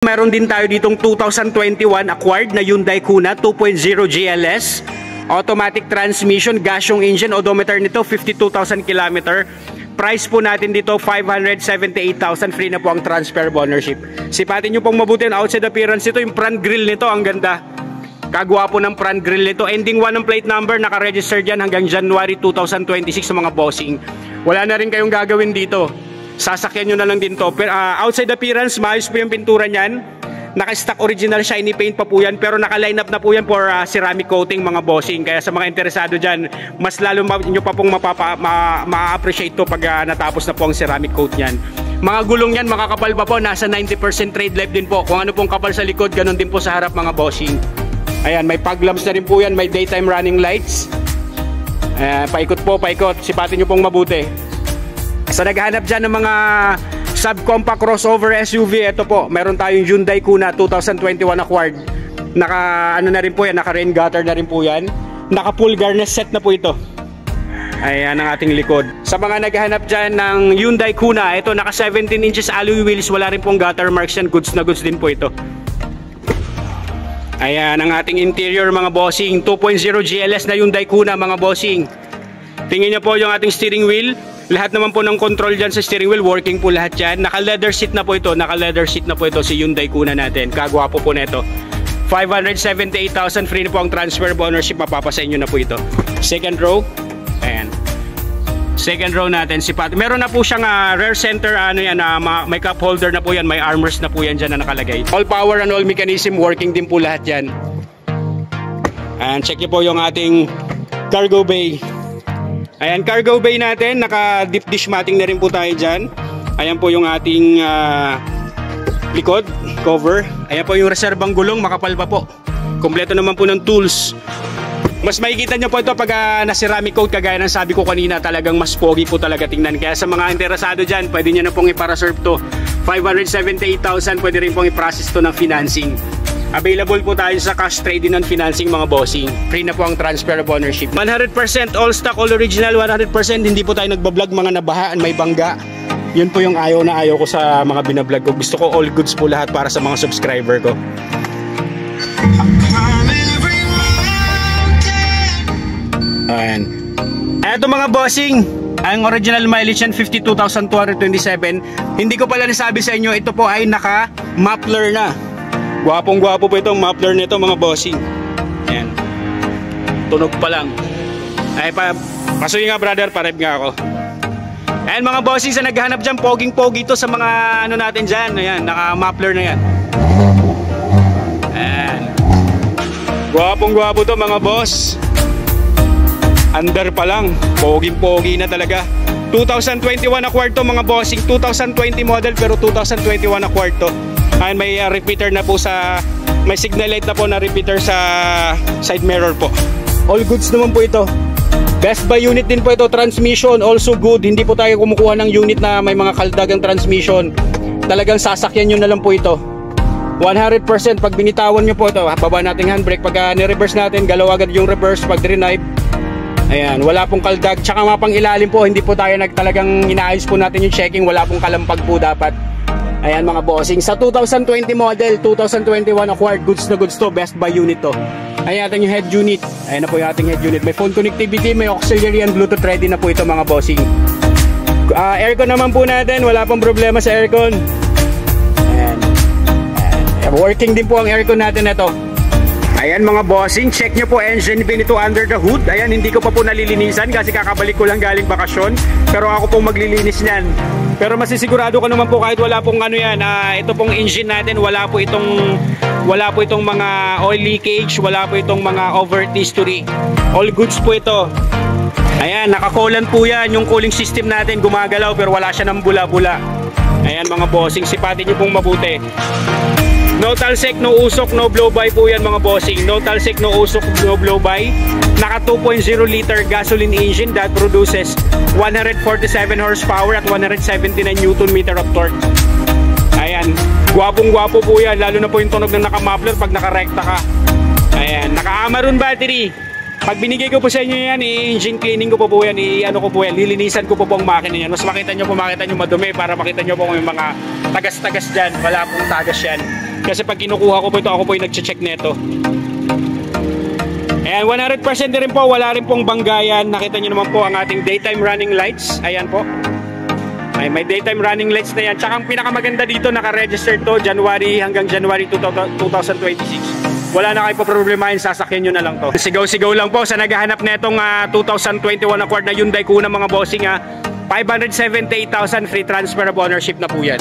Meron din tayo ditong 2021 acquired na Hyundai Kona 2.0 GLS. Automatic transmission, gas yung engine, odometer nito 52,000 km. Price po natin dito 578,000, free na po ang transfer of ownership. Sipatin nyo pong mabuti ang outside appearance nito, yung front grille nito, ang ganda. Kagwapo ng front grille nito. Ending 1 ng plate number, naka-register dyan hanggang January 2026 sa mga bossing. Wala na rin kayong gagawin dito. Sasakyan nyo na lang din to. Pero, outside appearance, maayos po yung pintura niyan. Naka-stock original shiny paint pa po yan. Pero naka-line up na po yan for ceramic coating mga bossing. Kaya sa mga interesado dyan, mas lalo nyo pa pong ma-appreciate to pag natapos na po ang ceramic coat niyan. Mga gulong yan, makakapal pa po. Nasa 90% trade life din po. Kung ano pong kapal sa likod, ganun din po sa harap mga bossing. Ayan, may fog lamps na rin po yan. May daytime running lights. Paikot po, paikot. Sipatin nyo pong mabuti. Sa naghahanap dyan ng mga subcompact crossover SUV, ito po, meron tayong Hyundai Kona 2021 acquired. Naka na rin po yan, naka rain gutter na rin po yan. Naka full garnish set na po ito. Ayan ang ating likod. Sa mga naghahanap dyan ng Hyundai Kona, ito naka 17 inches alloy wheels, wala rin pong gutter marks yan, goods na goods din po ito. Ayan ang ating interior mga bossing, 2.0 GLS na Hyundai Kona mga bossing. Tingin niyo po yung ating steering wheel. Lahat naman po ng control dyan sa steering wheel, working po lahat yan. Naka-leather seat na po ito, si Hyundai Kona natin. Kagwapo po nito. 578,000, free na po ang transfer of ownership, mapapasa inyo na po ito. Second row, ayan. Second row natin, meron na po siyang rear center, may cup holder na po yan, may armrest na po yan dyan na nakalagay. All power and all mechanism, working din po lahat yan. Ayan, check nyo po yung ating cargo bay. Ayan, cargo bay natin, naka deep dish matting na rin po tayo dyan. Ayan po yung ating likod, cover. Ayan po yung reserbang gulong, makapal pa po. Kompleto naman po ng tools. Mas makikita nyo po ito pag na-ceramic coat, kagaya ng sabi ko kanina, talagang mas pogi po talaga tingnan. Kaya sa mga interesado dyan, pwede nyo na pong iparaserve to. 578,000, pwede rin pong i-process to ng financing. Available po tayo sa cash trade-in and financing mga bossing. Free na po ang transfer of ownership. 100% all stock, all original, 100%. Hindi po tayo nagbablog mga nabahaan, may bangga. Yun po yung ayaw na ayaw ko sa mga binablog ko. Gusto ko all goods po lahat para sa mga subscriber ko. Ayan. Eto mga bossing, ang original mileage yan 52,227. Hindi ko pala nasabi sa inyo, ito po ay naka-muffler na. Gwapong gwapo po itong muffler nito mga bossing. Ayan. Tunog pa lang. Ay pasuyin nga brother, parep nga ako. Ayan mga bossing, sa naghahanap dyan, poging-pogi to sa mga ano natin dyan. Ayan, naka-muffler na yan. Ayan. Gwapong gwapo to mga boss. Under pa lang, poging-pogi na talaga. 2021 acquired to mga bossing. 2020 model pero 2021 acquired to. Ayan, may repeater na po may signal light na po na repeater sa side mirror po. All goods naman po ito. Best buy unit din po ito. Transmission also good. Hindi po tayo kumukuha ng unit na may mga kaldagang transmission. Talagang sasakyan nyo na lang po ito. 100% pag binitawan nyo po ito, baba natin handbrake. Pag ni-reverse natin, galaw agad yung reverse. Pag drive, ayan, wala pong kaldag. Tsaka mapang ilalim po, hindi po tayo talagang inaayos po natin yung checking. Wala pong kalampag po dapat. Ayan mga bossing, sa 2020 model, 2021 acquired, goods na goods to, best buy unit to. Ayan natin yung head unit. Ayan na po yung ating head unit. May phone connectivity, may auxiliary and Bluetooth ready na po ito mga bossing. Aircon naman po natin, wala pong problema sa aircon. Ayan. Ayan. Working din po ang aircon natin ito. Ayan mga bossing, check nyo po engine bin ito under the hood. Ayan, hindi ko pa po nalilinisan kasi kakabalik ko lang galing bakasyon. Pero ako pong maglilinis niyan. Pero masisigurado ko naman po kahit wala pong ano yan, ito pong engine natin, wala po itong mga oil leakage, wala po itong mga overt history. All goods po ito. Ayan, nakakolan po yan. Yung cooling system natin gumagalaw pero wala siya ng bula-bula. Ayan mga bossing, sipatin nyo pong mabuti. No talsek, no usok, no blow-by po yan mga bossing. No talsek, no usok, no blow-by. Naka 2.0 liter gasoline engine that produces 147 horsepower at 179 Newton meter of torque. Ayan, gwapong-gwapo po yan. Lalo na po yung tunog ng naka-muffler pag nakarekta ka. Ayan, naka-Amaron battery. Pag binigay ko po sa inyo yan, i-engine cleaning ko po yan, lilinisan ko po ang makina yan. Mas makita nyo po, makita nyo madumi para makita nyo po yung mga tagas-tagas dyan. Wala pong tagas yan. Kasi pag kinukuha ko po ito, ako po yung nagche-check nito. And 100% din rin po, wala rin pong banggayan. Nakita nyo naman po ang ating daytime running lights. Ayan po. May daytime running lights na yan. Tsaka ang pinakamaganda dito, naka-register to January hanggang January 2026. Wala na kayo po problemahin, sasakyan nyo na lang to. Sigaw-sigaw lang po sa naghahanap na itong 2021 Accord na Hyundai Kona mga bossing. 578,000 free transfer of ownership na po yan.